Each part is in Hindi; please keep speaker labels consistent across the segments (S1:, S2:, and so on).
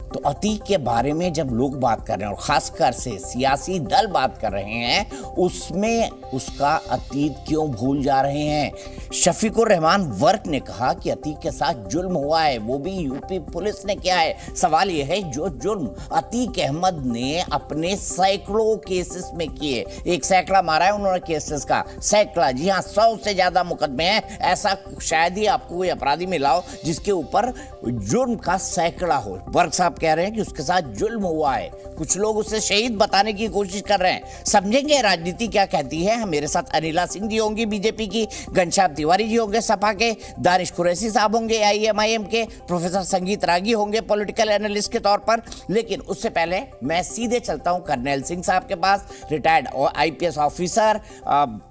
S1: तो अतीक के बारे में जब लोग बात कर रहे हैं और खासकर से सियासी दल बात कर रहे हैं, उसमें उसका अतीत क्यों भूल जा रहे हैं। शफीकुर रहमान वर्क ने कहा कि अतीक के साथ जुल्म हुआ है, वो भी यूपी पुलिस ने किया है। सवाल यह है, जो जुल्म अतीक अहमद ने अपने सैकड़ों केसेस में किए, एक सैकड़ा मारा है उन्होंने केसेस का, सैकड़ा, जी हाँ 100 से ज्यादा मुकदमे हैं। ऐसा शायद ही आपको कोई अपराधी मिला हो जिसके ऊपर जुर्म का सैकड़ा हो। वर्क साहब कह रहे हैं कि उसके साथ जुल्म हुआ है, कुछ लोग उसे शहीद बताने की कोशिश कर रहे हैं। समझेंगे राजनीति क्या कहती है। मेरे साथ अनिला सिंह जी होंगी बीजेपी की, घनश्याम तिवारी जी होंगे सपा के, दानिश कुरैशी साहब होंगे आईएमआईएम के, प्रोफेसर संगीत रागी होंगे पॉलिटिकल एनालिस्ट के तौर पर। लेकिन उससे पहले मैं सीधे चलता हूं कर्नल सिंह साहब के पास, रिटायर्ड आईपीएस ऑफिसर,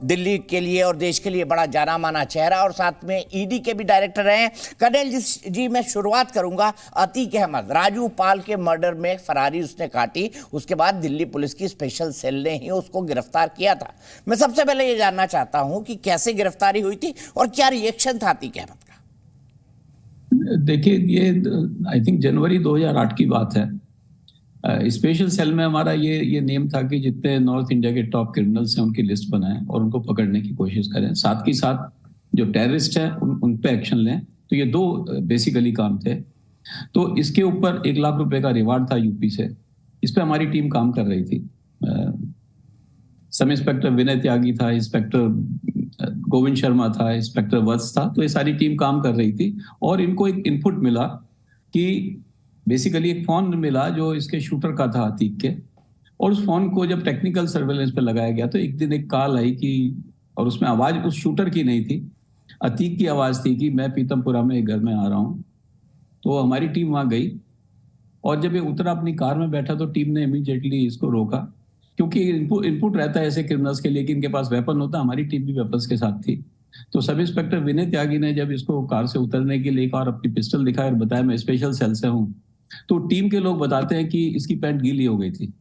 S1: दिल्ली के लिए और देश के लिए बड़ा जाना माना चेहरा और साथ में ईडी के भी डायरेक्टर रहे हैं। कर्नल जी, मैं शुरुआत करूंगा। अतीक अहमद, राजू पाल के मर्डर में फरारी उसने काटी, उसके बाद दिल्ली पुलिस की स्पेशल सेल ने ही उसको गिरफ्तार किया था। मैं सबसे पहले ये जानना चाहता हूं कि कैसे गिरफ्तारी हुई थी और क्या रिएक्शन था अतीक अहमद का।
S2: देखिए, ये आई थिंक जनवरी 2008 की बात है। स्पेशल सेल में हमारा ये नेम था कि जितने नॉर्थ इंडिया के टॉप क्रिमिनल्स हैं उनकी लिस्ट बनाएं और उनको पकड़ने की कोशिश करें, साथ ही साथ जो टेररिस्ट हैं उन पे एक्शन लें। तो ये दो बेसिकली काम थे। तो इसके ऊपर 1 लाख रुपए का रिवार्ड था यूपी से। इस पे हमारी टीम काम कर रही थी। सब इंस्पेक्टर विनय त्यागी था, इंस्पेक्टर गोविंद शर्मा था, इंस्पेक्टर वत्स था। तो ये सारी टीम काम कर रही थी और इनको एक इनपुट मिला कि बेसिकली एक फोन मिला जो इसके शूटर का था अतीक के, और उस फोन को जब टेक्निकल सर्वेलेंस पे लगाया गया तो एक दिन एक कॉल आई कि, और उसमें आवाज उस शूटर की नहीं थी, अतीक की आवाज थी कि मैं पीतमपुरा में एक घर में आ रहा हूं। तो हमारी टीम वहां गई और जब ये उतरा अपनी कार में बैठा तो टीम ने इमीडिएटली इसको रोका, क्योंकि इनपुट रहता है ऐसे क्रिमिनल्स के लिए कि इनके पास वेपन होता। हमारी टीम भी वेपन्स के साथ थी। तो सब इंस्पेक्टर विनय त्यागी ने जब इसको कार से उतरने के लिए और अपनी पिस्टल दिखाई और बताया मैं स्पेशल सेल से हूं, तो टीम के लोग बताते हैं कि इसकी पैंट गीली हो गई थी।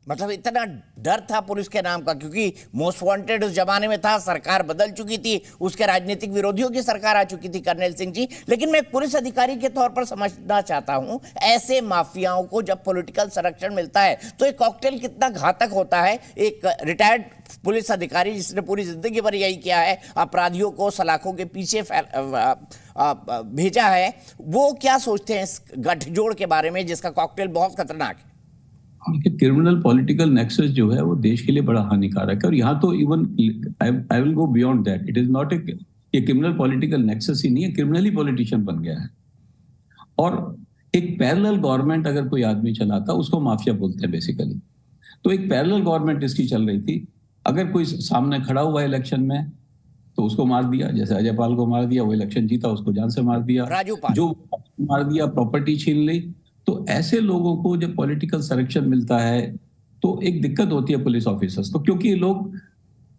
S1: मतलब इतना डर था पुलिस के नाम का, क्योंकि मोस्ट वांटेड उस जमाने में था, सरकार बदल चुकी थी, उसके राजनीतिक विरोधियों की सरकार आ चुकी थी कर्नल सिंह जी। लेकिन मैं एक पुलिस अधिकारी के तौर पर समझना चाहता हूं, ऐसे माफियाओं को जब पॉलिटिकल संरक्षण मिलता है तो एक कॉकटेल कितना घातक होता है। एक रिटायर्ड पुलिस अधिकारी जिसने पूरी जिंदगी भर यही किया है, अपराधियों को सलाखों के पीछे भेजा है, वो क्या सोचते हैं इस गठजोड़ के बारे में जिसका कॉकटेल बहुत खतरनाक है।
S2: क्रिमिनल पॉलिटिकल नेक्सस जो है वो देश के लिए बड़ा हानिकारक है। और यहाँ तो even I will go beyond that, it is not ये क्रिमिनल पॉलिटिकल नेक्सस ही नहीं है, क्रिमिनली पॉलिटिशियन बन गया है। और एक पैरेलल गवर्नमेंट अगर कोई आदमी चलाता उसको माफिया बोलते हैं बेसिकली। तो एक पैरेलल गवर्नमेंट इसकी चल रही थी। अगर कोई सामने खड़ा हुआ इलेक्शन में तो उसको मार दिया, जैसे अजय पाल को मार दिया, वो इलेक्शन जीता उसको जान से मार दिया, जो मार दिया, प्रॉपर्टी छीन ली। तो ऐसे लोगों को जब पॉलिटिकल संरक्षण मिलता है तो एक दिक्कत होती है पुलिस ऑफिसर्स को, क्योंकि लोग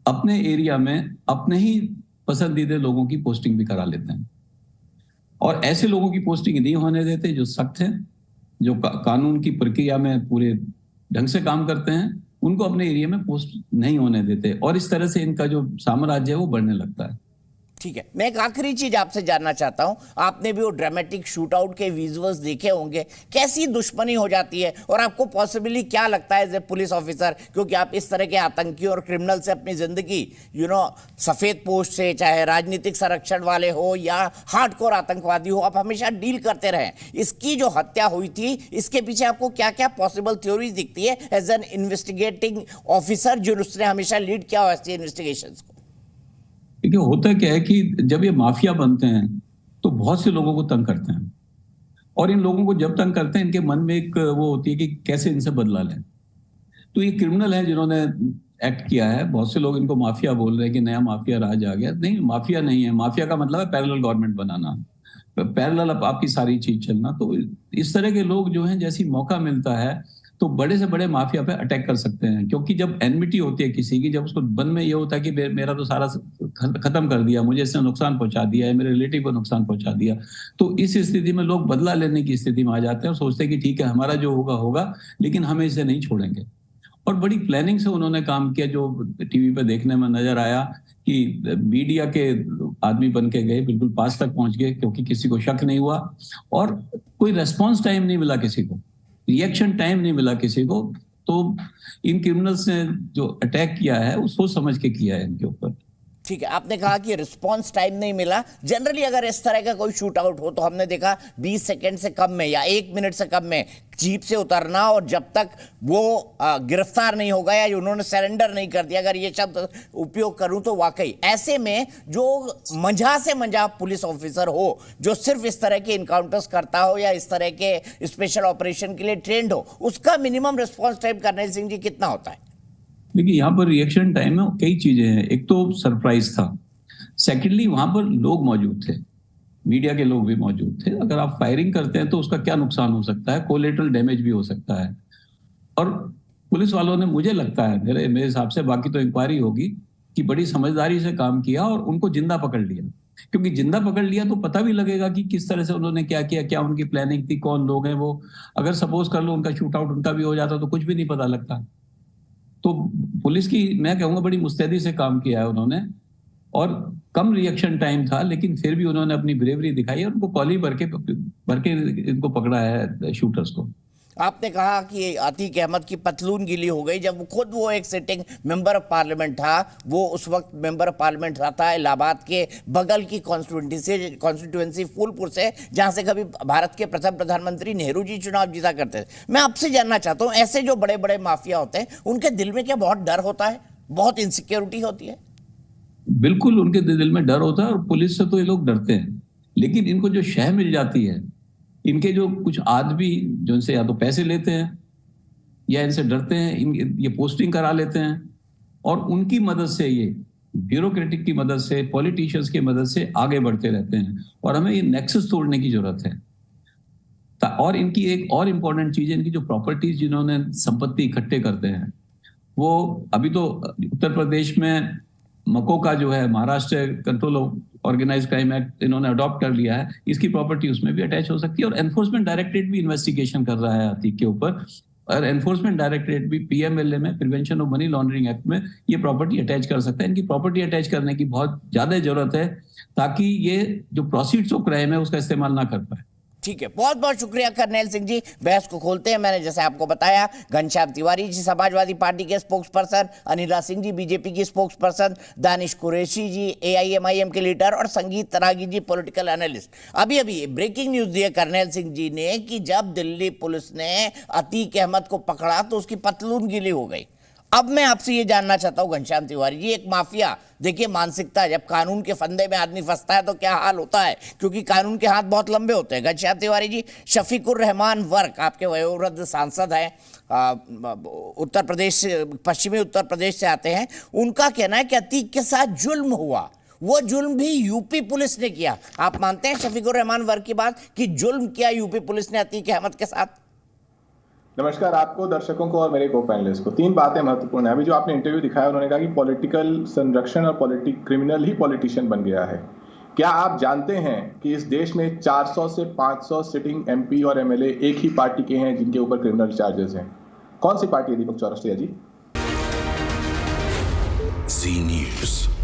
S2: अपने एरिया में अपने ही पसंदीदा लोगों की पोस्टिंग भी करा लेते हैं और ऐसे लोगों की पोस्टिंग नहीं होने देते जो सख्त हैं, जो कानून की प्रक्रिया में पूरे ढंग से काम करते हैं, उनको अपने एरिया में पोस्ट नहीं होने देते और इस तरह से इनका जो साम्राज्य है वो बढ़ने लगता है।
S1: ठीक है, मैं एक आखिरी चीज आपसे जानना चाहता हूं, आपने भी वो ड्रामेटिक शूट आउट के विजुअल्स देखे होंगे, कैसी दुश्मनी हो जाती है और आपको पॉसिबली क्या लगता है एज ए पुलिस ऑफिसर, क्योंकि आप इस तरह के आतंकियों और क्रिमिनल से अपनी जिंदगी सफेद पोस्ट से, चाहे राजनीतिक संरक्षण वाले हो या हार्डकोर आतंकवादी हो, आप हमेशा डील करते रहे। इसकी जो हत्या हुई थी इसके पीछे आपको क्या क्या पॉसिबल थ्योरीज दिखती है एज एन इन्वेस्टिगेटिंग ऑफिसर जिसने हमेशा लीड किया हो ऐसी इन्वेस्टिगेशंस को।
S2: देखिए, होता क्या है कि जब ये माफिया बनते हैं तो बहुत से लोगों को तंग करते हैं और इन लोगों को जब तंग करते हैं इनके मन में एक वो होती है कि कैसे इनसे बदला लें। तो ये क्रिमिनल है जिन्होंने एक्ट किया है। बहुत से लोग इनको माफिया बोल रहे हैं कि नया माफिया राज आ गया। नहीं, माफिया नहीं है। माफिया का मतलब है पैरेलल गवर्नमेंट बनाना, पैरेलल आपकी सारी चीज चलना। तो इस तरह के लोग जो हैं, जैसी मौका मिलता है तो बड़े से बड़े माफिया पे अटैक कर सकते हैं, क्योंकि जब एनमिटी होती है किसी की, जब उसको मन में ये होता है कि मेरा तो सारा खत्म कर दिया, मुझे इसने नुकसान पहुंचा दिया है, मेरे रिलेटिव को नुकसान पहुंचा दिया, तो इस स्थिति में लोग बदला लेने की स्थिति में आ जाते हैं और सोचते हैं कि ठीक है हमारा जो होगा होगा, लेकिन हमें इसे नहीं छोड़ेंगे। और बड़ी प्लानिंग से उन्होंने काम किया। जो टीवी पे देखने में नजर आया कि मीडिया के आदमी बन के गए, बिल्कुल पास तक पहुंच गए, क्योंकि किसी को शक नहीं हुआ और कोई रेस्पॉन्स टाइम नहीं मिला किसी को, रिएक्शन टाइम नहीं मिला किसी को। तो इन क्रिमिनल्स ने जो अटैक किया है वो सोच समझ के किया है इनके ऊपर।
S1: ठीक है, आपने कहा कि रिस्पांस टाइम नहीं मिला। जनरली अगर इस तरह का कोई शूट आउट हो तो हमने देखा 20 सेकंड से कम में या 1 मिनट से कम में जीप से उतरना, और जब तक वो गिरफ्तार नहीं हो गया या उन्होंने सरेंडर नहीं कर दिया, अगर ये शब्द उपयोग करूं तो वाकई ऐसे में जो मंझा से मंझा पुलिस ऑफिसर हो जो सिर्फ इस तरह के इनकाउंटर्स करता हो या इस तरह के स्पेशल ऑपरेशन के लिए ट्रेंड हो, उसका minimum response time कर्नैल Singh ji कितना होता है?
S2: देखिए, यहाँ पर रिएक्शन टाइम में कई चीजें हैं। एक तो सरप्राइज था, सेकेंडली वहां पर लोग मौजूद थे, मीडिया के लोग भी मौजूद थे। अगर आप फायरिंग करते हैं तो उसका क्या नुकसान हो सकता है, कोलेटरल डैमेज भी हो सकता है। और पुलिस वालों ने, मुझे लगता है, मेरे हिसाब से, बाकी तो इंक्वायरी होगी, कि बड़ी समझदारी से काम किया और उनको जिंदा पकड़ लिया। क्योंकि जिंदा पकड़ लिया तो पता भी लगेगा कि किस तरह से उन्होंने क्या किया, क्या उनकी प्लानिंग थी, कौन लोग हैं वो। अगर सपोज कर लो उनका शूट आउट उनका भी हो जाता तो कुछ भी नहीं पता लगता। तो पुलिस की, मैं कहूंगा, बड़ी मुस्तैदी से काम किया है उन्होंने, और कम रिएक्शन टाइम था, लेकिन फिर भी उन्होंने अपनी ब्रेवरी दिखाई और उनको कॉली भर के इनको पकड़ा है, शूटर्स को।
S1: आपने कहा कि अतीक अहमद की पतलून गीली हो गई जब वो एक सिटिंग मेंबर ऑफ पार्लियामेंट था। वो उस वक्त मेंबर ऑफ पार्लियामेंट था इलाहाबाद के बगल की कॉन्स्टिट्यूएंसी फूलपुर से, जहां से कभी भारत के प्रथम प्रधानमंत्री नेहरू जी चुनाव जीता करते थे। मैं आपसे जानना चाहता हूं, ऐसे जो बड़े बड़े माफिया होते हैं उनके दिल में क्या बहुत डर होता है, बहुत इनसिक्योरिटी होती है?
S2: बिल्कुल, उनके दिल में डर होता है, और पुलिस से तो ये लोग डरते हैं। लेकिन इनको जो शह मिल जाती है, इनके जो कुछ आदमी जो इनसे या तो पैसे लेते हैं या इनसे डरते हैं, ये पोस्टिंग करा लेते हैं, और उनकी मदद से, ये ब्यूरोक्रेटिक की मदद से, पॉलिटिशियंस की मदद से आगे बढ़ते रहते हैं। और हमें ये नेक्सस तोड़ने की जरूरत है। और इनकी एक और इम्पोर्टेंट चीज है, इनकी जो प्रॉपर्टीज, जिन्होंने संपत्ति इकट्ठे करते हैं, वो अभी तो उत्तर प्रदेश में मको का जो है, Maharashtra control organise crime act, इन्होंने अडॉप्ट कर लिया है। इसकी प्रॉपर्टी उसमें भी अटैच हो सकती है। और एनफोर्समेंट डायरेक्टरेट भी इन्वेस्टिगेशन कर रहा है अतीक के ऊपर, और एनफोर्समेंट डायरेक्टरेट भी पीएमएलए में, prevention of money laundering act में, ये प्रॉपर्टी अटैच कर सकता है। इनकी प्रॉपर्टी अटैच करने की बहुत ज्यादा जरूरत है, ताकि ये जो प्रोसीड्स ऑफ क्राइम है उसका इस्तेमाल ना कर पाए।
S1: ठीक है, बहुत बहुत शुक्रिया कर्नैल सिंह जी। बहस को खोलते हैं। मैंने जैसे आपको बताया, घनश्याम तिवारी जी समाजवादी पार्टी के spokes person, Anila Singh ji BJP की स्पोक्स पर्सन, दानिश कुरैशी जी एआईएमआईएम के लीडर, और संगीत तरागी जी पॉलिटिकल एनालिस्ट। अभी अभी ब्रेकिंग न्यूज दी है कर्नैल सिंह जी ने कि जब दिल्ली पुलिस ने अतीक अहमद को पकड़ा तो उसकी पतलून गीली हो गई। अब मैं आपसे ये जानना चाहता हूं घनश्याम तिवारी जी, एक माफिया, देखिए मानसिकता, जब कानून के फंदे में आदमी फंसता है तो क्या हाल होता है, क्योंकि कानून के हाथ बहुत लंबे होते हैं। घनश्याम तिवारी जी, शफीकुर रहमान वर्क आपके वयोवृद्ध सांसद हैं, उत्तर प्रदेश, पश्चिमी उत्तर प्रदेश से आते हैं। उनका कहना है कि अतीक के साथ जुल्म हुआ, वो जुल्म भी यूपी पुलिस ने किया। आप मानते हैं शफीकुर रहमान वर्क की बात कि जुल्म किया यूपी पुलिस ने अतीक अहमद के साथ?
S3: नमस्कार आपको, दर्शकों को और मेरे को पैनलिस्ट को। 3 बातें महत्वपूर्ण है। अभी जो आपने इंटरव्यू दिखाया, उन्होंने कहा कि पॉलिटिकल संरक्षण और क्रिमिनल ही पॉलिटिशियन बन गया है। क्या आप जानते हैं कि इस देश में 400 से 500 सिटिंग एमपी और एमएलए एक ही पार्टी के हैं जिनके ऊपर क्रिमिनल चार्जेस हैं? कौन सी पार्टी है दीपक चौरसिया जी?
S4: जी न्यूज़।